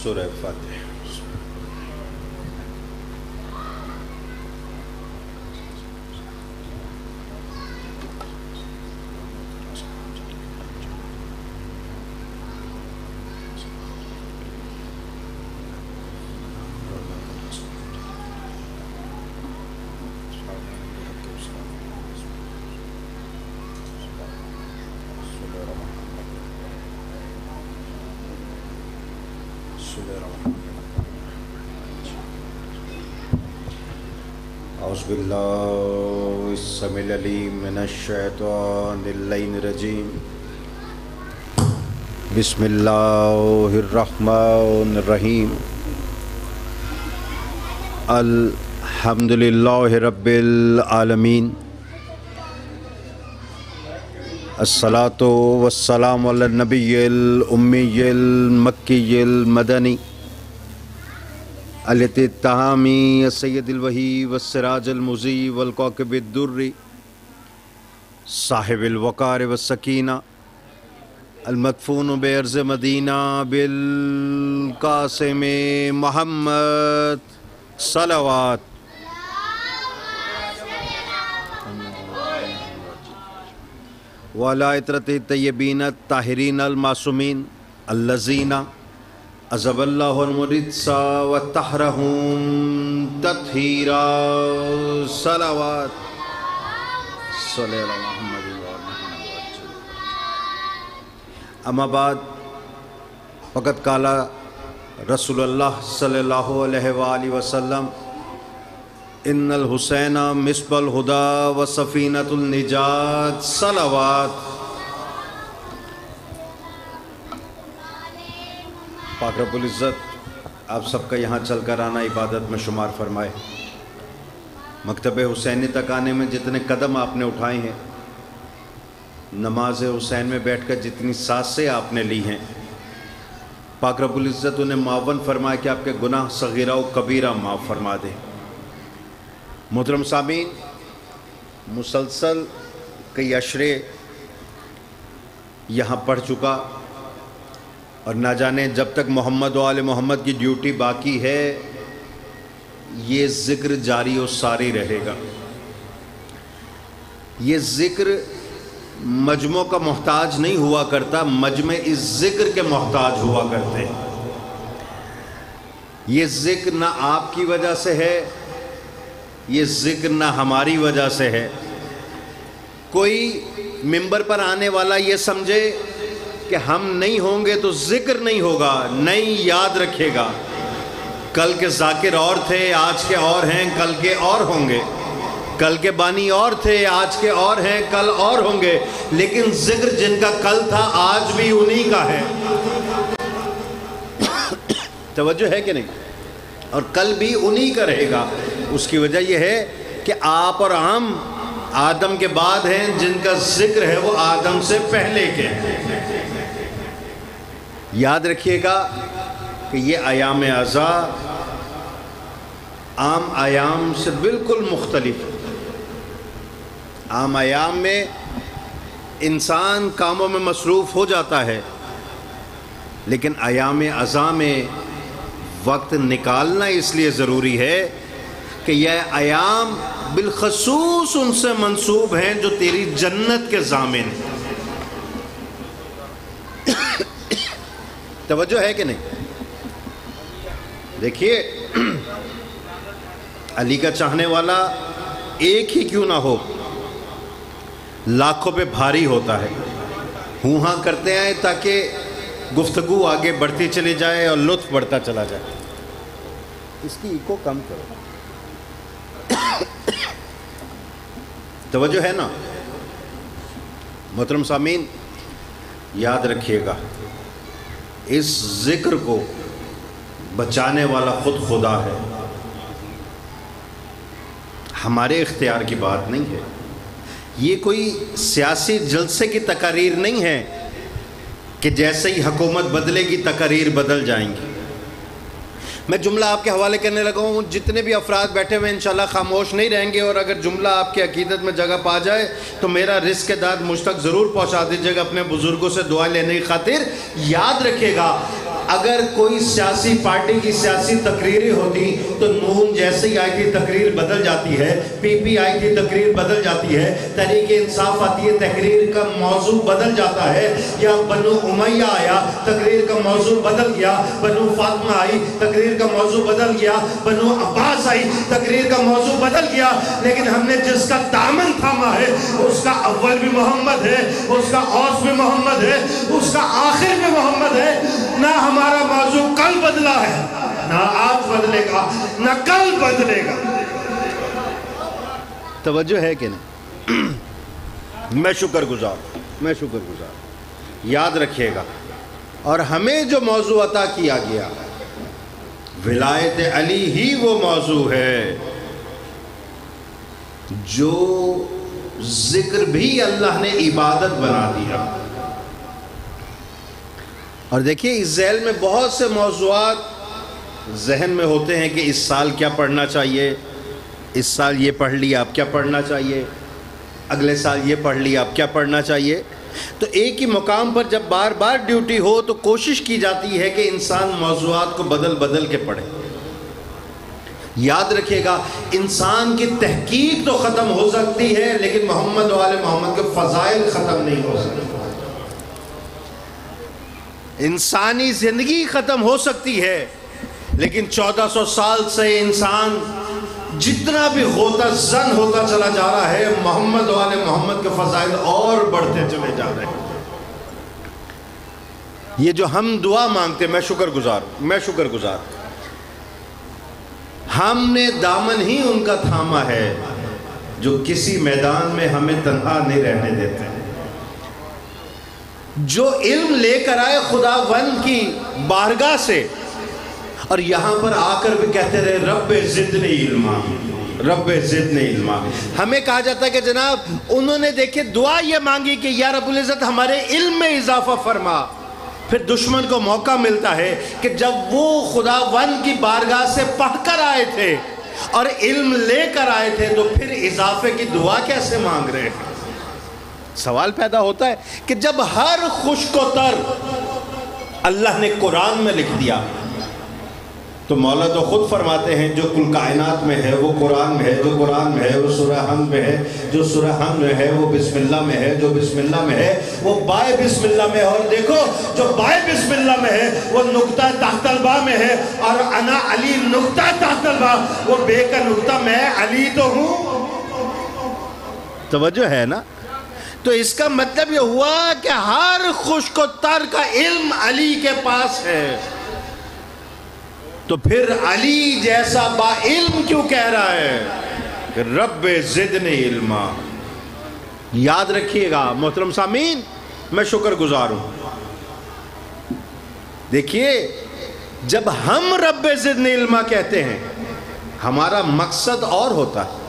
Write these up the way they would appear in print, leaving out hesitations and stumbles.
سورہ فاتحہ۔ اعوذ باللہ السمیع العلیم من الشیطان اللعین الرجیم، بسم اللہ الرحمن الرحیم، الحمدللہ رب العالمین، الصلاۃ والسلام علی النبی الامی المکی المدنی الاتحامی السید الوحی والسراج المضی والکوکب الدری صاحب الوقار والسکینہ المدفون بارض مدینہ بالقاسم محمد صلوات۔ وعلی عطرتہ الطیبین الطاہرین المعصومین الذین عذب اللہ الرجس وطہرہم تطہیرا، صلوات صلی اللہ محمد وآلہ۔ اما بعد فقد قال رسول اللہ صلی اللہ علیہ وآلہ وسلم ان الحسین مصباح الہدی وسفینۃ النجات، صلوات۔ پاک رب العزت آپ سب کا یہاں چل کر آنا عبادت میں شمار فرمائے۔ مکتب حسینی تک آنے میں جتنے قدم آپ نے اٹھائے ہیں، نماز حسین میں بیٹھ کر جتنی سانسیں آپ نے لی ہیں، پاک رب العزت انہیں معاون فرمائے کہ آپ کے گناہ صغیرہ و کبیرہ معاف فرما دے۔ محترم سامعین، مسلسل کئی عشرے یہاں پڑھ چکا، اور نہ جانے جب تک محمد و آل محمد کی ڈیوٹی باقی ہے یہ ذکر جاری و ساری رہے گا۔ یہ ذکر مجمع کا محتاج نہیں ہوا کرتا، مجمع اس ذکر کے محتاج ہوا کرتے ہیں۔ یہ ذکر نہ آپ کی وجہ سے ہے، یہ ذکر نہ ہماری وجہ سے ہے۔ کوئی منبر پر آنے والا یہ سمجھے کہ ہم نہیں ہوں گے تو ذکر نہیں ہوگا، نہیں، یاد رکھے گا کل کے ذاکر اور تھے، آج کے اور ہیں، کل کے اور ہوں گے۔ کل کے بانی اور تھے، آج کے اور ہیں، کل اور ہوں گے، لیکن ذکر جن کا کل تھا آج بھی انہی کا ہے۔ توجہ ہے کہ نہیں؟ اور کل بھی انہی کا رہے گا۔ اس کی وجہ یہ ہے کہ آپ اور ہم آدم کے بعد ہیں، جن کا ذکر ہے وہ آدم سے پہلے کے ہیں۔ یاد رکھیے گا کہ یہ ایام عزا عام ایام سے بالکل مختلف ہے۔ عام ایام میں انسان کاموں میں مصروف ہو جاتا ہے، لیکن ایام عزا میں وقت نکالنا اس لیے ضروری ہے کہ یہ ایام بالخصوص ان سے منسوب ہیں جو تیری جنت کے ضامن ہیں۔ توجہ ہے کہ نہیں؟ دیکھیے، علی کا چاہنے والا ایک ہی کیوں نہ ہو، لاکھوں پہ بھاری ہوتا ہے۔ ہوں ہاں کرتے ہیں تاکہ گفتگو آگے بڑھتی چلی جائے اور لطف بڑھتا چلا جائے۔ اس کی ایکو کم کرو، توجہ ہے نا؟ محترم سامعین، یاد رکھیے گا اس ذکر کو بچانے والا خود خدا ہے، ہمارے اختیار کی بات نہیں ہے۔ یہ کوئی سیاسی جلسے کی تقاریر نہیں ہے کہ جیسے ہی حکومت بدلے گی تقاریر بدل جائیں گی۔ میں جملہ آپ کے حوالے کرنے لگا ہوں، جتنے بھی افراد بیٹھے ہوئے انشاءاللہ خاموش نہیں رہیں گے، اور اگر جملہ آپ کی عقیدت میں جگہ پا جائے تو میرا رزق داد مجھ تک ضرور پہنچا دیجیے گا اپنے بزرگوں سے دعا لینے کی خاطر۔ یاد رکھیے گا اگر کوئی سیاسی پارٹی کی سیاسی تقریریں ہوتی تو نون جیسے ہی آئی تھی تقریر بدل جاتی ہے، پی پی آئی تھی تقریر بدل جاتی ہے، تحریک انصاف آتی ہے تقریر کا موضوع بدل جاتا ہے، یا بنو امیہ آیا تقریر کا موضوع بدل گیا، بنو فاطمہ آئی تقریر کا موضوع بدل گیا، بنو عباس آئی تقریر کا موضوع بدل گیا، لیکن ہم نے جس کا دامن تھاما ہے اس کا اول بھی محمد ہے، اس کا اوس بھی محمد ہے، اس کا آخر بھی محمد ہے۔ نہ ہمارا موضوع کل بدلا ہے، نہ آج بدلے گا، نہ کل بدلے گا۔ توجہ ہے کہ نہیں؟ میں شکر گزار، یاد رکھیے گا۔ اور ہمیں جو موضوع عطا کیا گیا ولایت علی ہی وہ موضوع ہے جو ذکر بھی اللہ نے عبادت بنا دیا۔ اور دیکھیے اس ذیل میں بہت سے موضوعات ذہن میں ہوتے ہیں کہ اس سال کیا پڑھنا چاہیے، اس سال یہ پڑھ لیا اب کیا پڑھنا چاہیے، اگلے سال یہ پڑھ لیا اب کیا پڑھنا چاہیے۔ تو ایک ہی مقام پر جب بار بار ڈیوٹی ہو تو کوشش کی جاتی ہے کہ انسان موضوعات کو بدل بدل کے پڑھے۔ یاد رکھیے گا انسان کی تحقیق تو ختم ہو سکتی ہے لیکن محمد و آل محمد کے فضائل ختم نہیں ہو سکتے۔ انسانی زندگی ختم ہو سکتی ہے لیکن 1400 سال سے انسان جتنا بھی غوطہ زن ہوتا چلا جا رہا ہے، محمد و آل محمد کے فضائل اور بڑھتے چلے جا رہے ہیں۔ یہ جو ہم دعا مانگتے، میں شکر گزار، ہم نے دامن ہی ان کا تھاما ہے جو کسی میدان میں ہمیں تنہا نہیں رہنے دیتے، جو علم لے کر آئے خدا وند کی بارگاہ سے، اور یہاں پر آ کر بھی کہتے رہے رب زدنی علما، رب زدنی علما۔ ہمیں کہا جاتا ہے کہ جناب انہوں نے دیکھے دعا یہ مانگی کہ یا رب العزت ہمارے علم میں اضافہ فرما، پھر دشمن کو موقع ملتا ہے کہ جب وہ خدا وند کی بارگاہ سے پڑھ کر آئے تھے اور علم لے کر آئے تھے تو پھر اضافے کی دعا کیسے مانگ رہے ہیں؟ سوال پیدا ہوتا ہے کہ جب ہر خشک و تر اللہ نے قرآن میں لکھ دیا تو مولا تو خود فرماتے ہیں جو کل کائنات میں ہے وہ قرآن میں ہے، جو قرآن میں ہے وہ سورہ حمد میں ہے، جو سورہ حمد میں ہے وہ بسم اللہ میں ہے، جو بسم اللہ میں ہے وہ بائے بسم اللہ میں ہے، اور دیکھو جو بائے بسم اللہ میں ہے وہ نقطہ تحت الباء میں ہے، اور انا علی نقطہ تحت الباء، وہ بے کا نقطہ میں علی تو ہوں۔ توجہ ہے نا؟ تو اس کا مطلب یہ ہوا کہ ہر خشک و تر کا علم علی کے پاس ہے، تو پھر علی جیسا با علم کیوں کہہ رہا ہے کہ رب زدنی علما۔ یاد رکھیے گا محترم سامعین، میں شکر گزار ہوں۔ دیکھیے جب ہم رب زدنی علما کہتے ہیں ہمارا مقصد اور ہوتا ہے،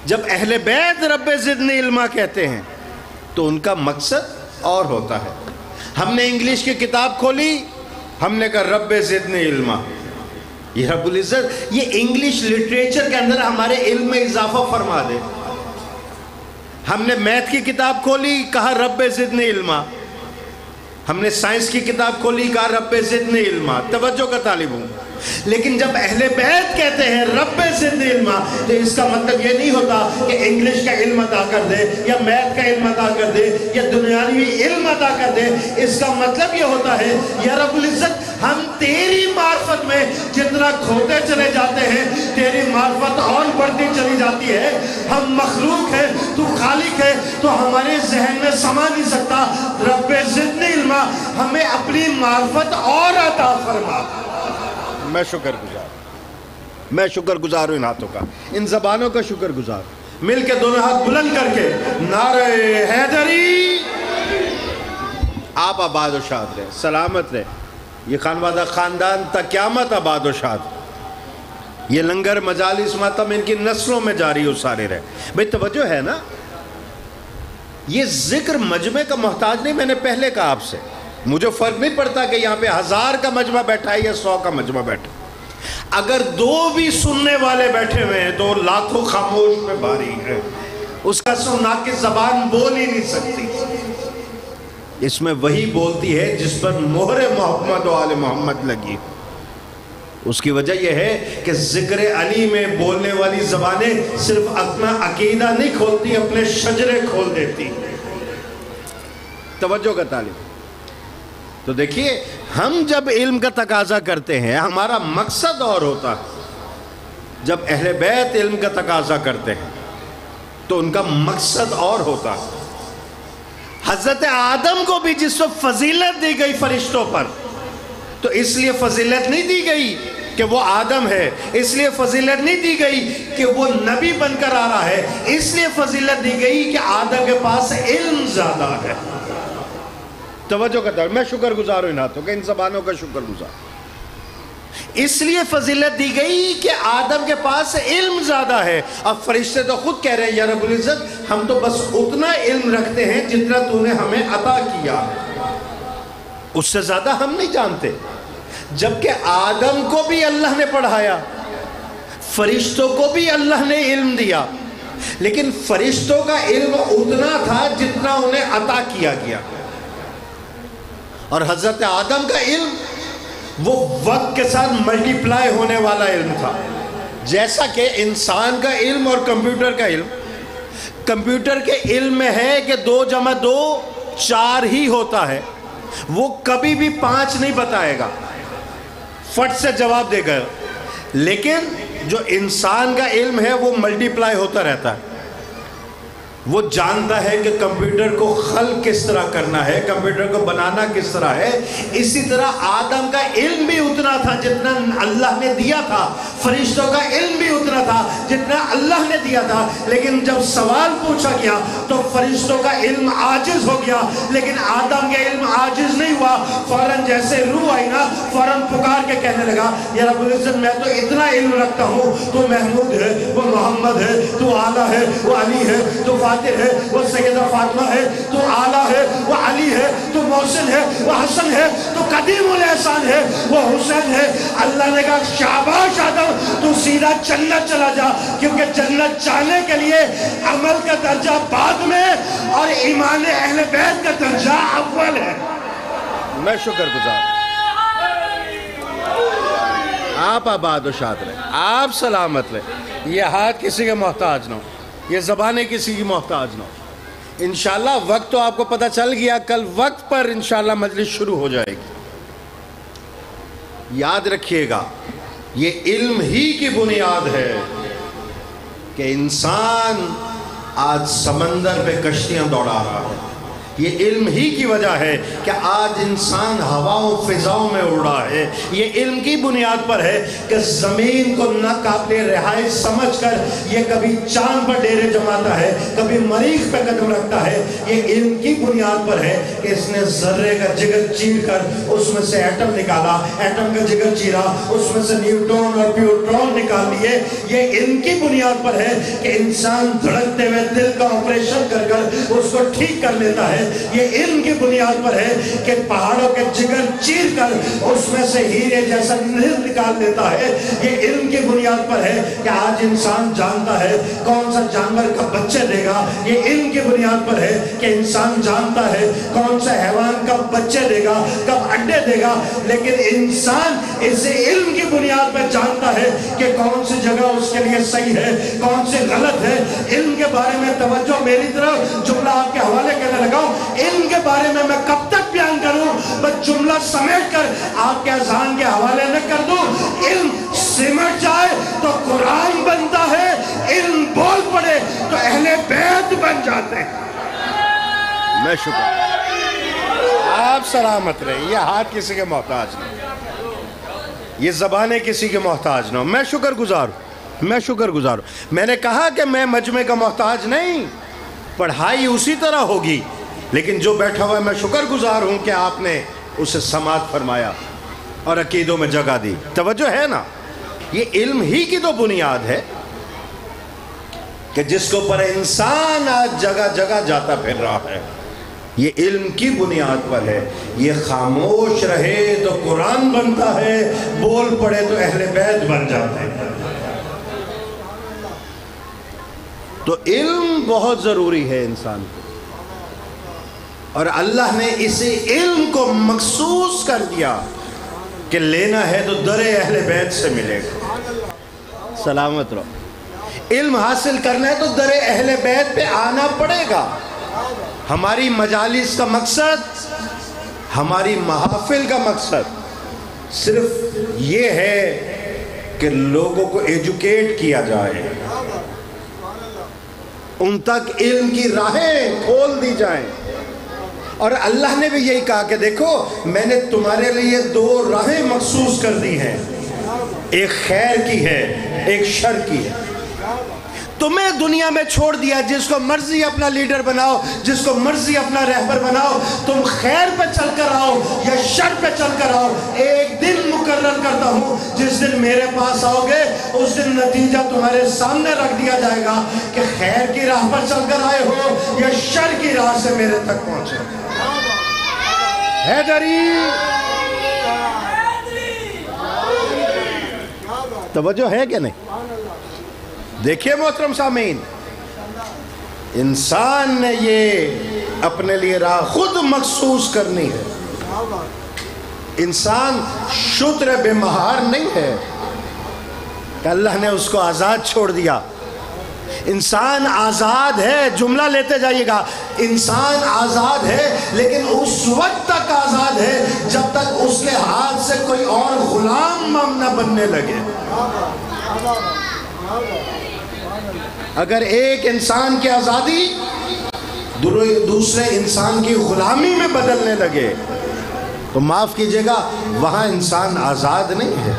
جب اہل بیت رب زدنی علما کہتے ہیں تو ان کا مقصد اور ہوتا ہے۔ ہم نے انگلش کی کتاب کھولی، ہم نے کہا رب زدنی علما، یہ رب العزت یہ انگلش لٹریچر کے اندر ہمارے علم میں اضافہ فرما دے۔ ہم نے میتھ کی کتاب کھولی، کہا رب زدنی علما۔ ہم نے سائنس کی کتاب کھولی، کہا رب زدنی علما۔ توجہ کا طالب ہوں، لیکن جب اہل بیت کہتے ہیں رب زدنی علما تو اس کا مطلب یہ نہیں ہوتا کہ انگلش کا علم عطا کر دے یا میتھ کا علم عطا کر دے یا دنیاوی علم عطا کر دے۔ اس کا مطلب یہ ہوتا ہے یا رب العزت ہم تیری معرفت میں جتنا کھوتے چلے جاتے ہیں تیری معرفت اور بڑھتی چلی جاتی ہے۔ ہم مخلوق ہیں، تو خالق ہے، تو ہمارے ذہن میں سما نہیں سکتا۔ رب زدنی علما، ہمیں اپنی معرفت اور عطا فرما۔ میں شکر گزار ہوں ان ہاتھوں کا، ان زبانوں کا شکر گزار۔ مل کے دونوں ہاتھ بلند کر کے نعرہ حیدری۔ آپ آباد و شاد رہے، سلامت رہے، یہ خانوادہ خاندان تا قیامت آباد و شاد، یہ لنگر مجالس ماتم ان کی نسلوں میں جاری و سارے رہے۔ بھئی توجہ ہے نا، یہ ذکر مجمع کا محتاج نہیں۔ میں نے پہلے کہا آپ سے مجھے فرق نہیں پڑتا کہ یہاں پہ 1000 کا مجمع بیٹھا ہے یا 100 کا مجمع بیٹھا ہے، اگر 2 بھی سننے والے بیٹھے ہوئے ہیں تو لاکھوں خاموش پہ بھاری ہے، اس کا سننا کی زبان بول ہی نہیں سکتی۔ اس میں وہی بولتی ہے جس پر مہر محمد و آل محمد لگی. اس کی وجہ یہ ہے کہ ذکر علی میں بولنے والی زبانیں صرف اپنا عقیدہ نہیں کھولتی، اپنے شجرے کھول دیتی. توجہ کا طالب. تو دیکھیے ہم جب علم کا تقاضا کرتے ہیں ہمارا مقصد اور ہوتا ہے. جب اہل بیت علم کا تقاضا کرتے ہیں تو ان کا مقصد اور ہوتا ہے. حضرت آدم کو بھی جس وقت فضیلت دی گئی فرشتوں پر، تو اس لیے فضیلت نہیں دی گئی کہ وہ آدم ہے، اس لیے فضیلت نہیں دی گئی کہ وہ نبی بن کر آ رہا ہے، اس لیے فضیلت دی گئی کہ آدم کے پاس علم زیادہ ہے. توجہ کرتا ہوں، میں شکر گزار ہوں ان ہاتھوں کا، ان زبانوں کا شکر گزار. اس لیے فضیلت دی گئی کہ آدم کے پاس علم زیادہ ہے. اب فرشتے تو خود کہہ رہے ہیں یا رب العزت ہم تو بس اتنا علم رکھتے ہیں جتنا تو نے ہمیں عطا کیا، اس سے زیادہ ہم نہیں جانتے. جبکہ آدم کو بھی اللہ نے پڑھایا، فرشتوں کو بھی اللہ نے علم دیا، لیکن فرشتوں کا علم اتنا تھا جتنا انہیں عطا کیا گیا، اور حضرت آدم کا علم وہ وقت کے ساتھ ملٹی پلائی ہونے والا علم تھا. جیسا کہ انسان کا علم اور کمپیوٹر کا علم، کمپیوٹر کے علم میں ہے کہ 2 + 2 4 ہی ہوتا ہے، وہ کبھی بھی 5 نہیں بتائے گا، فٹ سے جواب دے گا. لیکن جو انسان کا علم ہے وہ ملٹی پلائی ہوتا رہتا ہے. وہ جانتا ہے کہ کمپیوٹر کو خلق کس طرح کرنا ہے، کمپیوٹر کو بنانا کس طرح ہے. اسی طرح آدم کا علم بھی اتنا تھا جتنا اللہ نے دیا تھا، فرشتوں کا علم بھی اتنا تھا جتنا اللہ نے دیا تھا. لیکن جب سوال پوچھا گیا تو فرشتوں کا علم عاجز ہو گیا، لیکن آدم کا علم عاجز نہیں ہوا. فوراً جیسے روح آئی نا، فوراً پکار کے کہنے لگا یا رب العزت میں تو اتنا علم رکھتا ہوں، تو محمود ہے، وہ محمد ہے، تو اعلیٰ ہے، وہ علی ہے، تو ہے، وہ سیدہ فاطمہ ہے، تو اعلیٰ ہے، وہ علی ہے، تو محسن ہے، وہ حسن ہے، تو قدیم الاحسان ہے، وہ حسین ہے. اللہ نے کہا شاباش آدم، تو سیدھا جنت چلا جا، کیونکہ جنت جانے کے لیے عمل کا درجہ بعد میں اور ایمان اہل بیت کا درجہ اول ہے. میں شکر گزار. آپ آباد و شاد رہے، آپ سلامت رہے، یہ ہاتھ کسی کے محتاج نہ ہو، یہ زبانیں کسی کی محتاج نہ ہو. انشاءاللہ وقت تو آپ کو پتہ چل گیا، کل وقت پر انشاءاللہ مجلس شروع ہو جائے گی. یاد رکھیے گا یہ علم ہی کی بنیاد ہے کہ انسان آج سمندر پہ کشتیاں دوڑا رہا ہے. یہ علم ہی کی وجہ ہے کہ آج انسان ہواؤں فضاؤں میں اڑ رہا ہے. یہ علم کی بنیاد پر ہے کہ زمین کو نہ قابل رہائش سمجھ کر یہ کبھی چاند پر ڈیرے جماتا ہے، کبھی مریخ پہ قدم رکھتا ہے. یہ علم کی بنیاد پر ہے کہ اس نے ذرے کا جگر چیر کر اس میں سے ایٹم نکالا، ایٹم کا جگر چیرا، اس میں سے نیوٹرون اور پیوٹرون نکال لیے. یہ علم کی بنیاد پر ہے کہ انسان دھڑکتے ہوئے دل کا آپریشن کر کر اس کو ٹھیک کر لیتا ہے. یہ علم کی بنیاد پر ہے کہ پہاڑوں کے جگر چیر کر اس میں سے ہیرے جیسا نکال دیتا ہے. یہ علم کی بنیاد پر ہے کہ آج انسان جانتا ہے کون سا جانور کب بچے دے گا. یہ علم کی بنیاد پر ہے کہ انسان جانتا ہے کون سا حیوان کب بچے دے گا، کب انڈے دے گا. لیکن انسان اس علم کی بنیاد پر جانتا ہے کہ کون سی جگہ اس کے لیے صحیح ہے، کون سی غلط ہے. علم کے بارے میں توجہ میری طرف، جملہ آپ کے حوالے کرنے لگا ہوں. علم کے بارے میں کب تک بیان کروں، بس جملہ سمیٹ کر آپ کے اذہان کے حوالے نہ کر دوں. علم سمٹ جائے تو قرآن بنتا ہے، علم بول پڑے تو اہل بیت بن جاتے ہیں. میں شکر. آپ سلامت رہے. یہ ہاتھ کسی کے محتاج نہیں، یہ زبانیں کسی کے محتاج نہ ہو. میں شکر گزار ہوں، میں شکر گزار ہوں. میں نے کہا کہ میں مجمع کا محتاج نہیں، پڑھائی اسی طرح ہوگی، لیکن جو بیٹھا ہوا ہے میں شکر گزار ہوں کہ آپ نے اسے سماعت فرمایا اور عقیدوں میں جگہ دی. توجہ ہے نا. یہ علم ہی کی تو بنیاد ہے کہ جس کو پر انسان آج جگہ جگہ جاتا پھر رہا ہے. یہ علم کی بنیاد پر ہے. یہ خاموش رہے تو قرآن بنتا ہے، بول پڑے تو اہل بیت بن جاتے ہیں. تو علم بہت ضروری ہے انسان کو. اور اللہ نے اسی علم کو مخصوص کر دیا کہ لینا ہے تو در اہل بیت سے ملے گا. سلامت رہو. علم حاصل کرنا ہے تو در اہل بیت پہ آنا پڑے گا. ہماری مجالس کا مقصد، ہماری محافل کا مقصد صرف یہ ہے کہ لوگوں کو ایجوکیٹ کیا جائے، ان تک علم کی راہیں کھول دی جائیں. اور اللہ نے بھی یہی کہا کہ دیکھو میں نے تمہارے لیے دو راہیں مخصوص کر دی ہیں، ایک خیر کی ہے ایک شر کی ہے. تمہیں دنیا میں چھوڑ دیا، جس کو مرضی اپنا لیڈر بناؤ، جس کو مرضی اپنا رہبر بناؤ، تم خیر پہ چل کر آؤ یا شر پہ چل کر آؤ. ایک دن مقرر کرتا ہوں، جس دن میرے پاس آؤ گے اس دن نتیجہ تمہارے سامنے رکھ دیا جائے گا کہ خیر کی راہ پر چل کر آئے ہو یا شر کی راہ سے میرے تک پہنچے. حیدری توجہ ہے کہ نہیں؟ دیکھیے محترم سامعین، انسان نے یہ اپنے لیے راہ خود مخصوص کرنی ہے. انسان شتر بے مہار نہیں ہے کہ اللہ نے اس کو آزاد چھوڑ دیا. انسان آزاد ہے، جملہ لیتے جائیے گا، انسان آزاد ہے لیکن اس وقت تک آزاد ہے جب تک اس کے ہاتھ سے کوئی اور غلام نہ بننے لگے. اگر ایک انسان کی آزادی دوسرے انسان کی غلامی میں بدلنے لگے تو معاف کیجئے گا وہاں انسان آزاد نہیں ہے.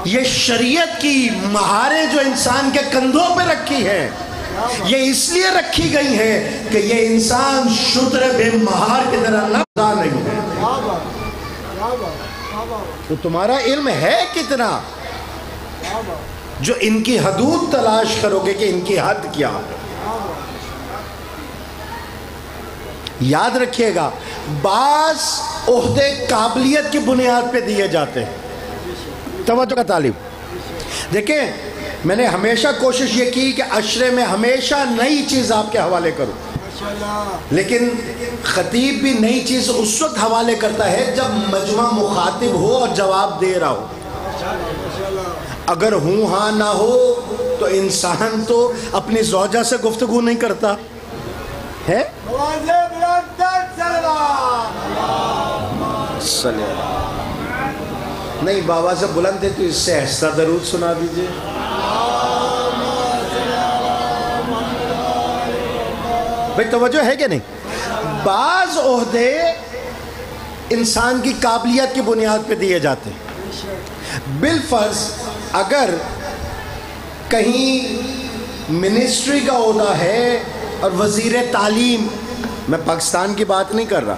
یہ شریعت کی مہاریں جو انسان کے کندھوں پہ رکھی ہیں، یہ اس لیے رکھی گئی ہیں کہ یہ انسان شتر بے مہار کی طرح نہ نہیں ہے. تو تمہارا علم ہے کتنا جو ان کی حدود تلاش کرو گے کہ ان کی حد کیا ہے. یاد رکھیے گا بعض عہدے قابلیت کی بنیاد پہ دیے جاتے ہیں. توجہ کا طالب دیکھیں، میں نے ہمیشہ کوشش یہ کی کہ عشرے میں ہمیشہ نئی چیز آپ کے حوالے کروں، لیکن خطیب بھی نئی چیز اس وقت حوالے کرتا ہے جب مجمع مخاطب ہو اور جواب دے رہا ہو. اگر ہوں ہاں نہ ہو تو انسان تو اپنی زوجہ سے گفتگو نہیں کرتا ہے. نہیں بابا سے بلند ہے تو اس سے ایسا درود سنا دیجئے. بھئی توجہ ہے کہ نہیں؟ بعض عہدے انسان کی قابلیت کی بنیاد پہ دیے جاتے ہیں. بالفرض اگر کہیں منسٹری کا عہدہ ہے اور وزیر تعلیم، میں پاکستان کی بات نہیں کر رہا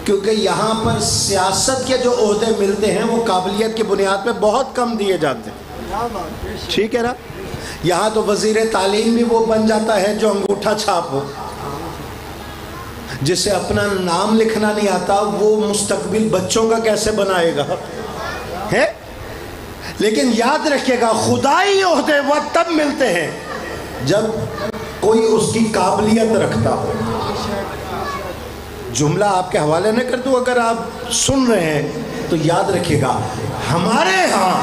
کیونکہ یہاں پر سیاست کے جو عہدے ملتے ہیں وہ قابلیت کی بنیاد پہ بہت کم دیے جاتے ہیں، ٹھیک ہے نا. یہاں تو وزیر تعلیم بھی وہ بن جاتا ہے جو انگوٹھا چھاپ ہو، جسے اپنا نام لکھنا نہیں آتا وہ مستقبل بچوں کا کیسے بنائے گا ہے. لیکن یاد رکھیے گا خدائی عہدے وہ تب ملتے ہیں جب کوئی اس کی قابلیت رکھتا ہو. جملہ آپ کے حوالے نہ کر دوں، اگر آپ سن رہے ہیں تو یاد رکھیے گا ہمارے ہاں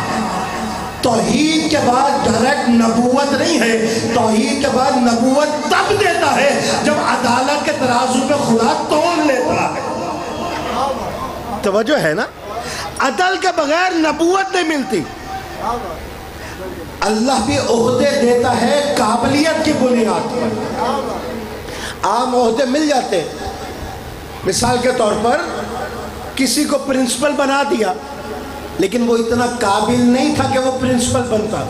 توحید کے بعد ڈائریکٹ نبوت نہیں ہے. توحید کے بعد نبوت تب دیتا ہے جب عدالت کے ترازو پہ خدا تول لیتا ہے. توجہ ہے نا؟ عدل کے بغیر نبوت نہیں ملتی. اللہ بھی عہدے دیتا ہے قابلیت کی بنیاد پر. عام عہدے مل جاتے ہیں، مثال کے طور پر کسی کو پرنسپل بنا دیا لیکن وہ اتنا قابل نہیں تھا کہ وہ پرنسپل بنتا.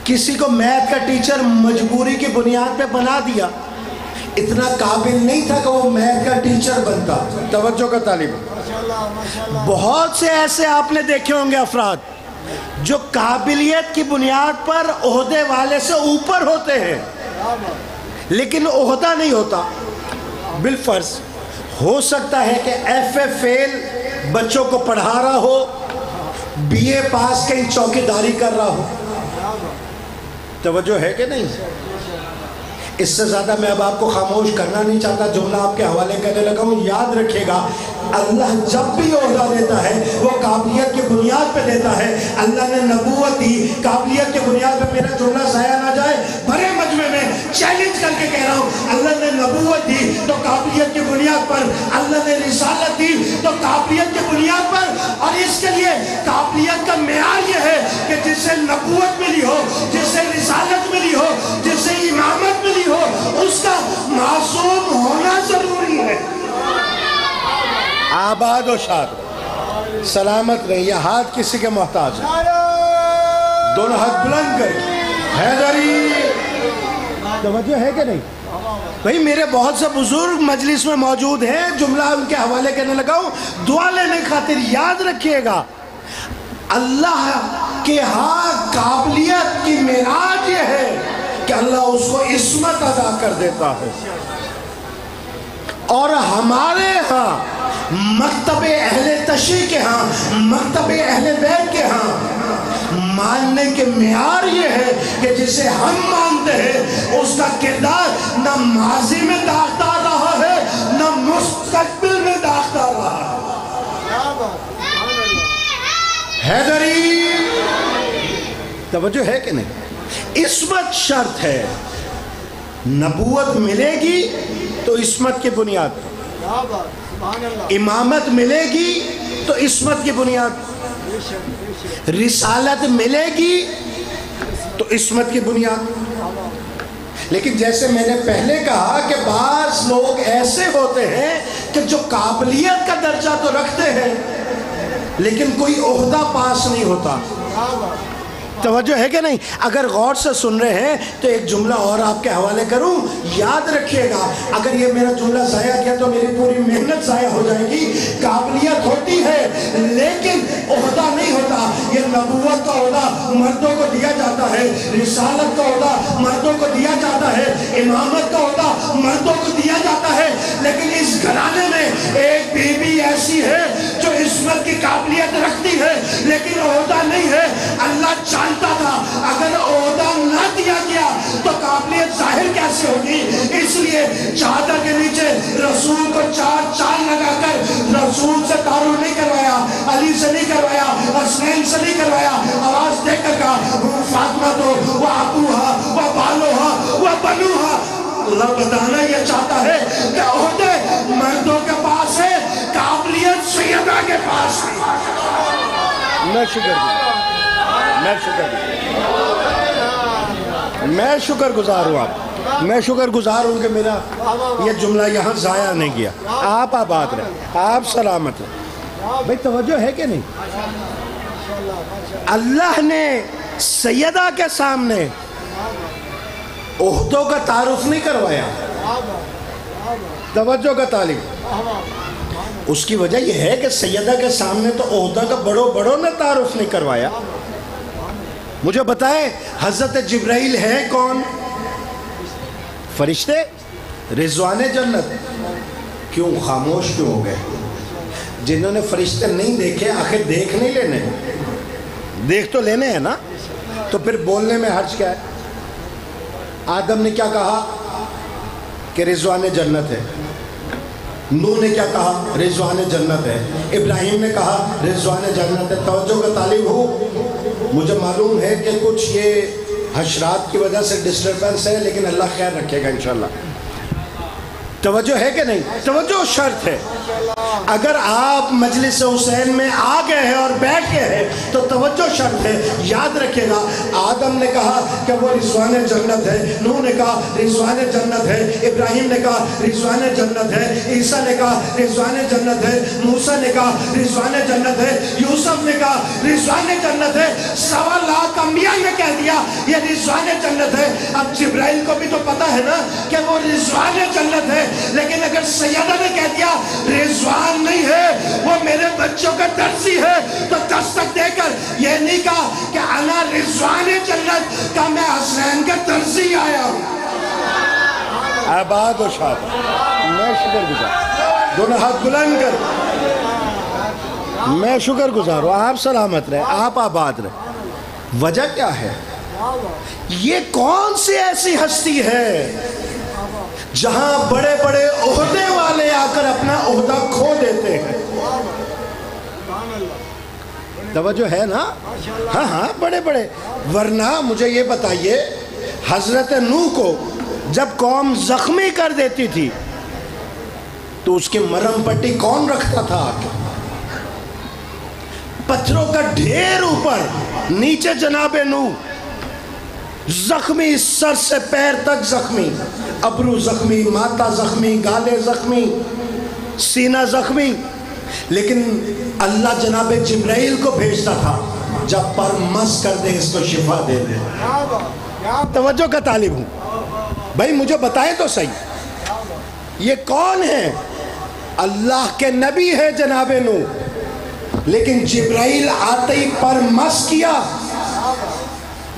کسی کو میتھ کا ٹیچر مجبوری کی بنیاد پہ بنا دیا، اتنا قابل نہیں تھا کہ وہ میتھ کا ٹیچر بنتا. توجہ کا طالب، بہت سے ایسے آپ نے دیکھے ہوں گے افراد جو قابلیت کی بنیاد پر عہدے والے سے اوپر ہوتے ہیں لیکن عہدہ نہیں ہوتا. بالفرض ہو سکتا ہے کہ ایف اے فیل بچوں کو پڑھا رہا ہو، بی اے پاس کہیں چوکیداری کر رہا ہو. توجہ ہے کہ نہیں؟ اس سے زیادہ میں اب آپ کو خاموش کرنا نہیں چاہتا، جملہ آپ کے حوالے کرنے لگا ہوں. یاد رکھیے گا اللہ جب بھی عہدہ دیتا ہے وہ قابلیت کی بنیاد پہ دیتا ہے. اللہ نے نبوت دی قابلیت کی بنیاد پہ. میرا جملہ ضائع نہ جائے، بڑے مجمع میں چیلنج کر کے کہہ رہا ہوں، اللہ نے نبوت دی تو قابلیت کی بنیاد پر، اللہ نے رسالت دی تو قابلیت کی بنیاد پر. اور اس کے لیے قابلیت کا معیار یہ ہے کہ جسے نبوت ملی ہو، جسے رسالت ملی ہو، جسے امامت ملی ہو، اس کا معصوم ہونا ضروری ہے. آباد و شاد سلامت رہے. یہ ہاتھ کسی کے محتاج ہے. دونوں ہاتھ بلند کر حیدری. توجہ ہے کہ نہیں بھئی؟ میرے بہت سے بزرگ مجلس میں موجود ہیں، جملہ ان کے حوالے کرنے لگا ہوں دعا لینے خاطر. یاد رکھیے گا اللہ کے ہاں قابلیت کی معراج یہ ہے کہ اللہ اس کو عصمت عطا کر دیتا ہے. اور ہمارے ہاں مکتب اہل تشیع کے ہاں، مکتب اہل بیت کے ہاں ماننے کے معیار یہ ہے کہ جسے ہم مانتے ہیں اس کا کردار نہ ماضی میں داغدار رہا ہے نہ مستقبل میں داغدار رہا ہے. حیدری توجہ ہے کہ نہیں؟ عصمت شرط ہے. نبوت ملے گی تو عصمت کی بنیاد، امامت ملے گی تو عصمت کی بنیاد، رسالت ملے گی تو عصمت کی بنیاد. لیکن جیسے میں نے پہلے کہا کہ بعض لوگ ایسے ہوتے ہیں کہ جو قابلیت کا درجہ تو رکھتے ہیں لیکن کوئی عہدہ پاس نہیں ہوتا. توجہ ہے کہ نہیں؟ اگر غور سے سن رہے ہیں تو ایک جملہ اور آپ کے حوالے کروں. یاد رکھیے گا اگر یہ میرا جملہ ضائع کیا تو میری پوری محنت ضائع ہو جائے گی. قابلیت ہوتی ہے لیکن عہدہ نہیں ہوتا. یہ نبوت کا عہدہ مردوں کو دیا جاتا ہے، رسالت کا عہدہ مردوں کو دیا جاتا ہے، امامت کا عہدہ مردوں کو دیا جاتا ہے. لیکن اس گھرانے میں ایک بی بی ایسی ہے جو عصمت کی قابلیت رکھتی ہے لیکن عہدہ نہیں ہے. اللہ جانتا تھا اگر عہدہ نہ دیا گیا تو قابلیت ظاہر کیسے ہوگی. اس لیے چادر کے نیچے رسول کو 4 چال لگا کر رسول سے تعارف نہیں کروایا، علی سے نہیں کروایا، حسنین سے نہیں کروایا. آواز دے کر کہا فاطمہ تو وہ ابوہا وہ بالوہا وہ بنوہا. اللہ بتانا یہ چاہتا ہے کہ عہدے مردوں کے پاس ہے، قابلیت سیدہ کے پاس ہے. میں شکر گزار ہوں آپ، میں شکر گزار ہوں کہ میرا یہ جملہ یہاں ضائع نہیں گیا. آپ آباد رہے، آپ سلامت رہے. بھئی توجہ ہے کہ نہیں؟ اللہ نے سیدہ کے سامنے عہدوں کا تعارف نہیں کروایا. توجہ کا طالب، اس کی وجہ یہ ہے کہ سیدہ کے سامنے تو عہدہ کا بڑوں نے تعارف نہیں کروایا. مجھے بتائیں حضرت جبرائیل ہے کون؟ فرشتے رضوان جنت. کیوں خاموش کیوں ہو گئے؟ جنہوں نے فرشتے نہیں دیکھے آخر دیکھ نہیں لینے؟ دیکھ تو لینے ہیں نا، تو پھر بولنے میں حرج کیا ہے؟ آدم نے کیا کہا کہ رضوان جنت ہے. نوح نے کیا کہا؟ رضوان جنت ہے. ابراہیم نے کہا رضوان جنت ہے. توجہ کا طالب ہوں. مجھے معلوم ہے کہ کچھ یہ حشرات کی وجہ سے ڈسٹربنس ہے لیکن اللہ خیر رکھے گا انشاءاللہ. توجہ ہے کہ نہیں؟ توجہ شرط ہے. اگر آپ مجلس حسین میں آ گئے ہیں اور بیٹھ گئے ہیں تو توجہ شرط ہے. یاد رکھے گا آدم نے کہا کہ وہ رضوان جنت ہے، نوح نے کہا رضوان جنت ہے، ابراہیم نے کہا رضوان جنت ہے، عیسیٰ نے کہا رضوان جنت ہے، موسیٰ نے کہا رضوان جنت ہے، یوسف نے کہا رضوان جنت ہے. 1.25 لاکھ انبیاء نے کہہ دیا یہ رضوان جنت ہے. اب جبرائیل کو بھی تو پتا ہے نا کہ وہ رضوان جنت ہے، لیکن اگر سیدہ نے کہہ دیا رضوان نہیں ہے وہ میرے بچوں کا درسی ہے تو دستک دے کر یہ نہیں کہا کہ انا رضوان جنت کا میں حسین کا درسی آیا ہوں. آباد و شاد. میں شکر گزار. دونوں ہاتھ بلند کر. میں شکر گزار ہوں. آپ سلامت رہے، آپ آباد رہے. وجہ کیا ہے؟ یہ کون سی ایسی ہستی ہے جہاں بڑے بڑے عہدے والے آ کر اپنا عہدہ کھو دیتے ہیں؟ توجہ ہے نا؟ ہاں ہاں بڑے بڑے. ورنہ مجھے یہ بتائیے، حضرت نوح کو جب قوم زخمی کر دیتی تھی تو اس کی مرہم پٹی کون رکھتا تھا؟ پتھروں کا ڈھیر اوپر، نیچے جناب نوح زخمی، سر سے پیر تک زخمی، ابرو زخمی، ماتھا زخمی، گالے زخمی، سینہ زخمی. لیکن اللہ جناب جبرائیل کو بھیجتا تھا، جب پر مس کر دے اس کو شفا دے دے. توجہ کا طالب ہوں بھائی، مجھے بتائیں تو صحیح، یہ کون ہے؟ اللہ کے نبی ہے جناب نوح، لیکن جبرائیل آتے ہی پر مس کیا،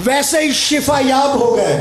ویسے ہی شفا یاب ہو گئے.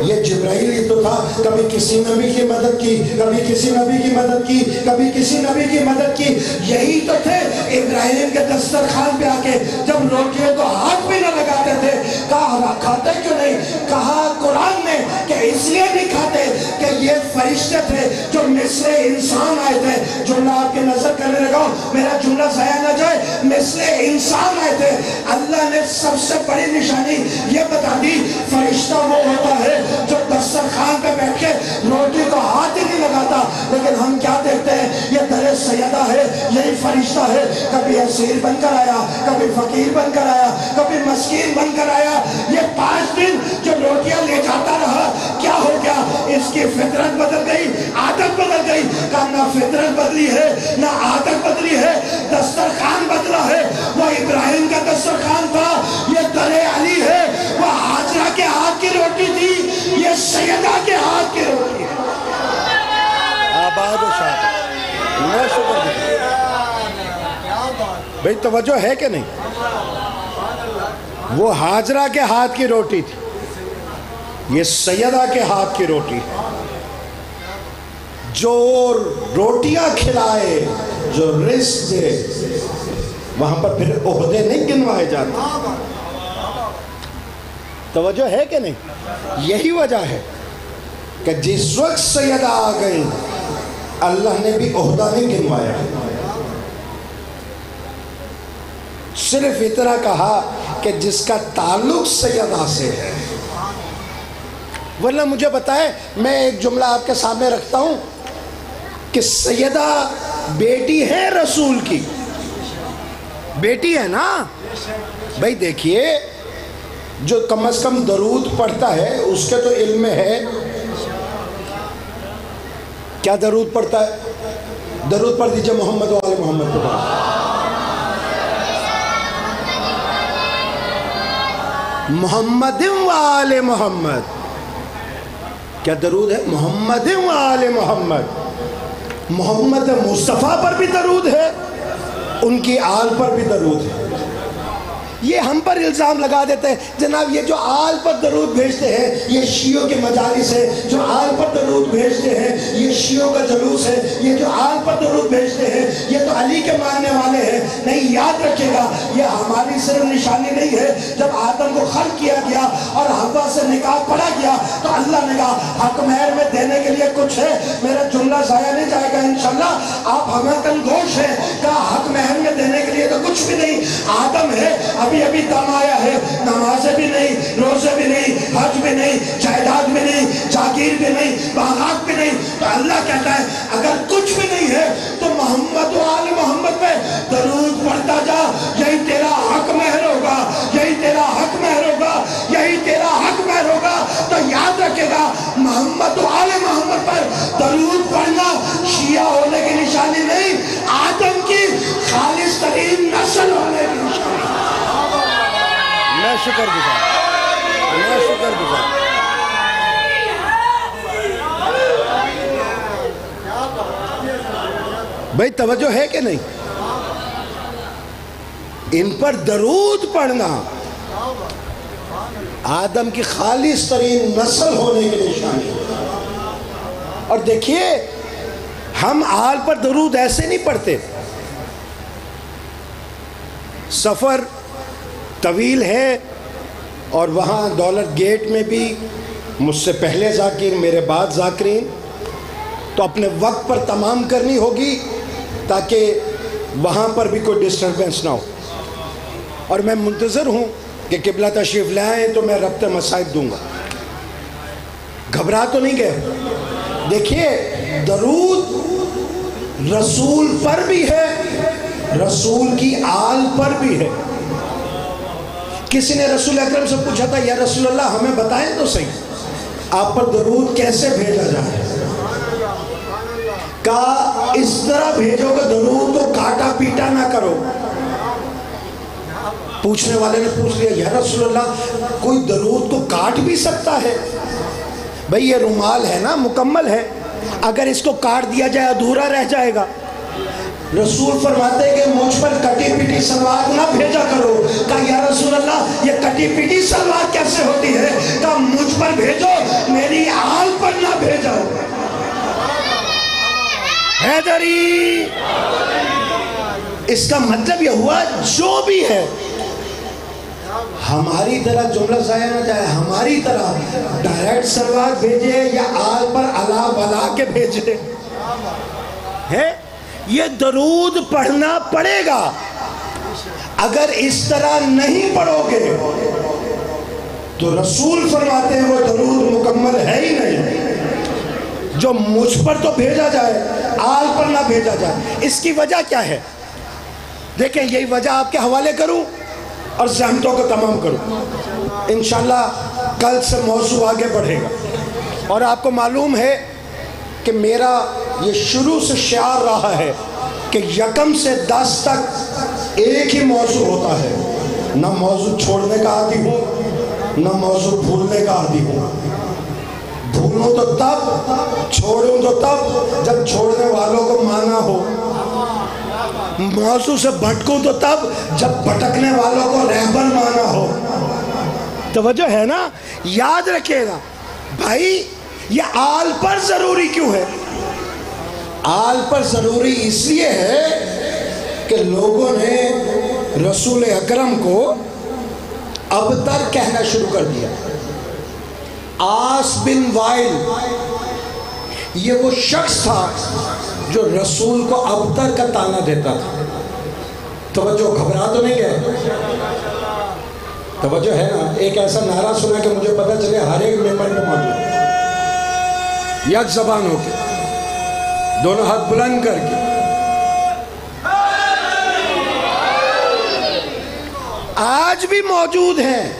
یہ جبرائیل ہی تو تھا، کبھی کسی نبی کی مدد کی، کبھی کسی نبی کی مدد کی، کبھی کسی نبی کی مدد کی. یہی تو تھے ابراہیم کے دسترخوان پہ آ کے جب روٹیوں کو ہاتھ بھی نہ لگاتے تھے، کہا کھاتے کیوں نہیں؟ کہا قرآن میں کہ اس لیے نہیں کھاتے کہ یہ فرشتے تھے جو مثل انسان آئے تھے. جملہ آپ کی نظر کرنے لگا، میرا جملہ ضائع نہ جائے. مثل انسان آئے تھے. اللہ نے سب سے بڑی نشانی یہ بتا دی، فرشتہ وہ ہوتا ہے جو دسترخوان پہ بیٹھ کے روٹی کو ہاتھ ہی نہیں لگاتا. لیکن ہم کیا دیکھتے ہیں؟ یہ در سیدہ ہے، یہی فرشتہ ہے. کبھی اسیر بن کر آیا، کبھی فقیر بن کر آیا، کبھی مسکین بن کر آیا. یہ 5 دن جو روٹیاں لے جاتا رہا، کیا ہو گیا؟ اس کی فطرت بدل گئی، عادت بدل گئی. کہا نہ فطرت بدلی ہے نہ عادت بدلی ہے، دسترخوان بدلا ہے. وہ ابراہیم کا دسترخوان تھا، یہ در علی ہے. وہ حاجرہ کے ہاتھ کی روٹی تھی، یہ سیدہ کے ہاتھ کی روٹی ہے. آباد و شاد. میں شکر بھئی توجہ ہے کہ نہیں؟ وہ حاجرہ کے ہاتھ کی روٹی تھی، یہ سیدہ کے ہاتھ کی روٹی ہے. جو روٹیاں کھلائے، جو رزق دے، وہاں پر پھر عہدے نہیں گنوائے جاتے. توجہ ہے کہ نہیں؟ یہی وجہ ہے کہ جس وقت سیدہ آ گئی، اللہ نے بھی عہدہ نہیں گنوایا، صرف اتنا کہا کہ جس کا تعلق سیدہ سے ہے. ورنہ مجھے بتائے، میں ایک جملہ آپ کے سامنے رکھتا ہوں کہ سیدہ بیٹی ہے رسول کی، بیٹی ہے نا. بھائی دیکھیے، جو کم از کم درود پڑھتا ہے اس کے تو علم میں ہے. کیا درود پڑھتا ہے؟ درود پڑھ دیجئے محمد و آل محمد کو. محمد و آل محمد. کیا درود ہے؟ محمد و آل محمد. محمد مصطفیٰ پر بھی درود ہے، ان کی آل پر بھی درود ہے. یہ ہم پر الزام لگا دیتے ہیں، جناب یہ جو آل پر درود بھیجتے ہیں یہ شیعوں کے مجالس ہے، جو آل پر درود بھیجتے ہیں یہ شیعوں کا جلوس ہے، یہ جو آل پر درود بھیجتے ہیں یہ تو علی کے ماننے والے ہیں. نہیں، یاد رکھے گا، یہ ہماری صرف نشانی نہیں ہے. جب آدم کو خلق کیا گیا اور حوا سے نکاح پڑا گیا تو اللہ نے کہا حق مہر میں دینے کے لیے کچھ ہے. میرا جملہ ضائع نہیں جائے گا انشاءاللہ. آپ ہمیں تنگوش ہیں، کہا حق مہر میں دینے کے لیے تو کچھ بھی نہیں. آدم ہے، ابھی دم آیا ہے، نمازیں بھی نہیں، روزے بھی نہیں، حج بھی نہیں، جائیداد بھی نہیں، جاگیر بھی نہیں، باغات بھی نہیں. تو اللہ کہتا ہے اگر کچھ بھی نہیں ہے تو محمد و آل محمد پہ درود پڑھتا جا، یہی تیرا حق مہر ہوگا، یہی تیرا حق مہر ہوگا، یہی تیرا حق مہر ہوگا. تو یاد رکھے گا، محمد و آل محمد پر درود پڑھنا شیعہ ہونے کی نشانی نہیں، آدم کی خالص ترین نسل ہونے کی نشانی. میں شکر گزار، میں شکر گزار. بھئی توجہ ہے کہ نہیں؟ ان پر درود پڑھنا آدم کی خالص ترین نسل ہونے کی نشانی. اور دیکھیے، ہم آل پر درود ایسے نہیں پڑھتے. سفر طویل ہے اور وہاں دولت گیٹ میں بھی مجھ سے پہلے ذاکرین، میرے بعد ذاکرین، تو اپنے وقت پر تمام کرنی ہوگی تاکہ وہاں پر بھی کوئی ڈسٹربنس نہ ہو. اور میں منتظر ہوں کہ قبلہ تشریف لے آئیں تو میں ربط مصائب دوں گا. گھبرا تو نہیں گئے؟ دیکھیے درود رسول پر بھی ہے، رسول کی آل پر بھی ہے. کسی نے رسول اکرم سے پوچھا تھا یا رسول اللہ ہمیں بتائیں تو صحیح آپ پر درود کیسے بھیجا جائے؟ کہا اس طرح بھیجو کہ درود کو کاٹا پیٹا نہ کرو. پوچھنے والے نے پوچھ لیا یا رسول اللہ کوئی درود کو کاٹ بھی سکتا ہے؟ بھئی یہ رومال ہے نا، مکمل ہے، اگر اس کو کاٹ دیا جائے ادھورا رہ جائے گا. رسول فرماتے ہیں کہ مجھ پر کٹی پیٹی سلوار نہ بھیجا کرو. کہا یا رسول اللہ یہ کٹی پیٹی سلوار کیسے ہوتی ہے؟ کہا مجھ پر بھیجو، میری آل پر نہ بھیجو. حیدری، اس کا مطلب یہ ہوا جو بھی ہے ہماری طرح جملہ ضائع نہ جائے، ہماری طرح ڈائریکٹ سلوار بھیجے یا آل پر علا بلا کے بھیجے. ہے یہ درود پڑھنا پڑے گا. اگر اس طرح نہیں پڑھو گے تو رسول فرماتے ہیں وہ درود مکمل ہے ہی نہیں. جو مجھ پر تو بھیجا جائے، آل پر نہ بھیجا جائے. اس کی وجہ کیا ہے؟ دیکھیں یہی وجہ آپ کے حوالے کروں اور زحمتوں کو تمام کروں. انشاءاللہ کل سے موضوع آگے بڑھے گا. اور آپ کو معلوم ہے کہ میرا یہ شروع سے شعار رہا ہے کہ 1 سے 10 تک ایک ہی موضوع ہوتا ہے. نہ موضوع چھوڑنے کا عادی ہوں، نہ موضوع بھولنے کا عادی ہوں. بھولوں تو تب، چھوڑوں تو تب جب چھوڑنے والوں کو مانا ہو. موضوع سے بھٹکوں تو تب جب بھٹکنے والوں کو رہبر مانا ہو. توجہ ہے نا؟ یاد رکھیے گا بھائی یہ آل پر ضروری کیوں ہے؟ آل پر ضروری اس لیے ہے کہ لوگوں نے رسول اکرم کو ابتر کہنا شروع کر دیا. آس بن وائل یہ وہ شخص تھا جو رسول کو ابتر کا طعنہ دیتا تھا. توجہ، گھبرا تو نہیں گئے؟ توجہ ہے نا؟ ایک ایسا نعرہ سنا کہ مجھے پتہ چلے ہر ایک ممبر پہ موجود، یک زبان ہو کے، دونوں ہاتھ بلند کر کے. آج بھی موجود ہیں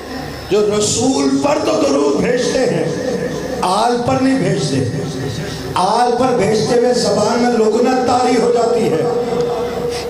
جو رسول پر تو درود بھیجتے ہیں، آل پر نہیں بھیجتے. آل پر بھیجتے ہوئے زبان میں لغنت طاری ہو جاتی ہے.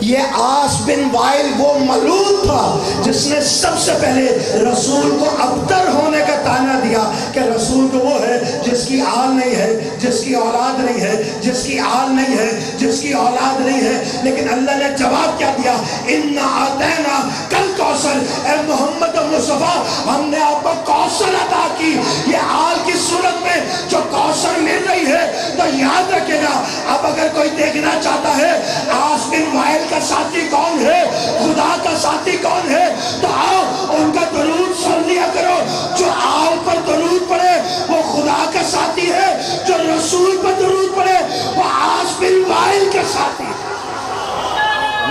یہ آس بن وائل وہ ملعون تھا جس نے سب سے پہلے رسول کو ابتر ہونے کا طعنہ دیا کہ رسول تو وہ ہے جس کی آل نہیں ہے، جس کی اولاد نہیں ہے، جس کی آل نہیں ہے، جس کی اولاد نہیں ہے. لیکن اللہ نے جواب کیا دیا؟ اِنَّا آتَيْنَا کل کوثر، اے محمد مصطفیٰ ہم نے آپ کو کوثر عطا کی. یہ آل کی صورت میں جو کوثر مل رہی ہے تو یاد رکھے گا. اب اگر کوئی دیکھنا چاہتا ہے آس بن وائل کا ساتھی کون ہے، خدا کا ساتھی کون ہے، تو آؤ ان کا درود سن لیا کرو. جو آل پر درود پڑے وہ خدا کا ساتھی ہے، جو رسول پر درود پڑے وہ آس بن وائل کا ساتھی ہے.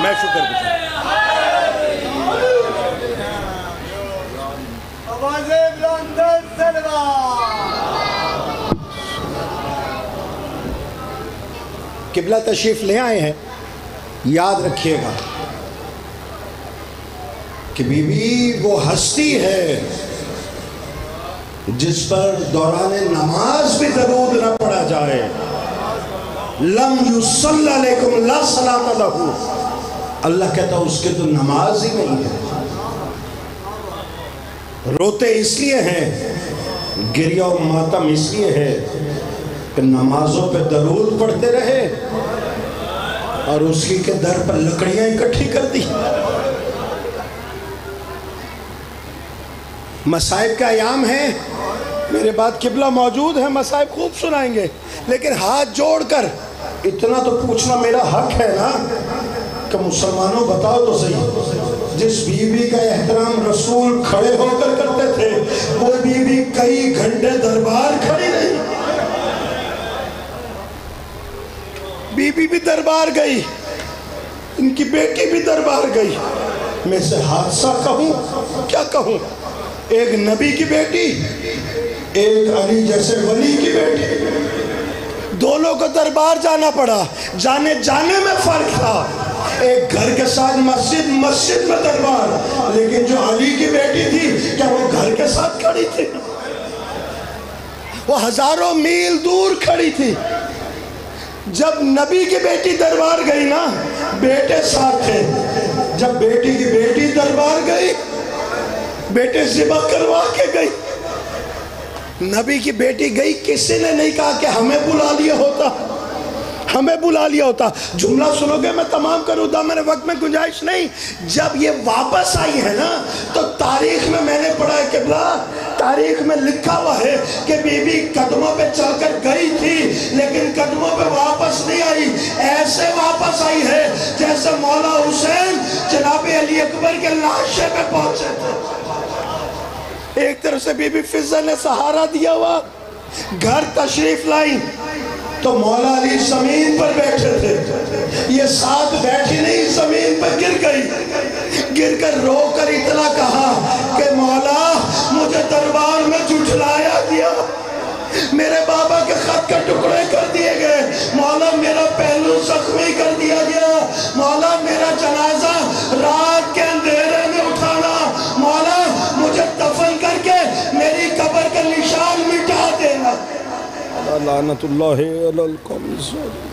میں شکر گزار. قبلہ تشریف لے آئے ہیں. یاد رکھیے گا کہ بی بی وہ ہستی ہے جس پر دوران نماز بھی درود نہ پڑھا جائے. لم یصلی علیکم لا صلاۃ لہ، اللہ کہتا اس کے تو نماز ہی نہیں ہے. روتے اس لیے ہیں، گریہ و ماتم اس لیے ہے کہ نمازوں پہ درود پڑھتے رہے اور اس کی کے در پر لکڑیاں اکٹھی کر دی. مصائب کا ایام ہے، میرے بعد قبلہ موجود ہے، مصائب خوب سنائیں گے. لیکن ہاتھ جوڑ کر اتنا تو پوچھنا میرا حق ہے نا کہ مسلمانوں بتاؤ تو صحیح، جس بیوی کا احترام رسول کھڑے ہو کر کرتے تھے، وہ بی بی کئی گھنٹے دربار کھڑی رہی. بی بی بھی دربار گئی، ان کی بیٹی بھی دربار گئی. میں سے حادثہ کہوں کیا کہوں؟ ایک نبی کی بیٹی، ایک علی جیسے ولی کی بیٹی، دونوں کو دربار جانا پڑا. جانے میں فرق تھا. ایک گھر کے ساتھ مسجد میں دربار، لیکن جو علی کی بیٹی تھی کیا وہ گھر کے ساتھ کھڑی تھی؟ وہ ہزاروں میل دور کھڑی تھی. جب نبی کی بیٹی دربار گئی نا، بیٹے ساتھ تھے. جب بیٹی کی بیٹی دربار گئی، بیٹے ذبح کروا کے گئی. نبی کی بیٹی گئی، کسی نے نہیں کہا کہ ہمیں بلا لیا ہوتا. جملہ سنو گے، میں تمام کروں دا، میرے وقت میں گنجائش نہیں. جب یہ واپس آئی ہے نا تو تاریخ میں نے پڑھا ہے قبلہ، تاریخ میں لکھا ہوا ہے کہ بی بی قدموں پہ چل کر گئی تھی لیکن قدموں پہ واپس نہیں آئی. ایسے واپس آئی ہے جیسے مولا حسین جناب علی اکبر کے لاشے پہ پہنچے تھے. ایک طرف سے بی بی فضہ نے سہارا دیا ہوا، گھر تشریف لائی تو مولا علی زمین پر بیٹھے تھے. یہ ساتھ بیٹھی نہیں، زمین پر گر گئی. گر کر رو کر اتنا کہا کہ مولا مجھے دربار میں جھٹلایا گیا، میرے بابا کے خط کے ٹکڑے کر دیے گئے، مولا میرا پہلو زخمی کر دیا گیا، مولا میرا جنازہ رات کے اندھیرے میں اٹھانا، مولا مجھے دفن کر کے میری قبر کا نشان مٹا دینا. لعنت اللہ علی القوم الظالمین.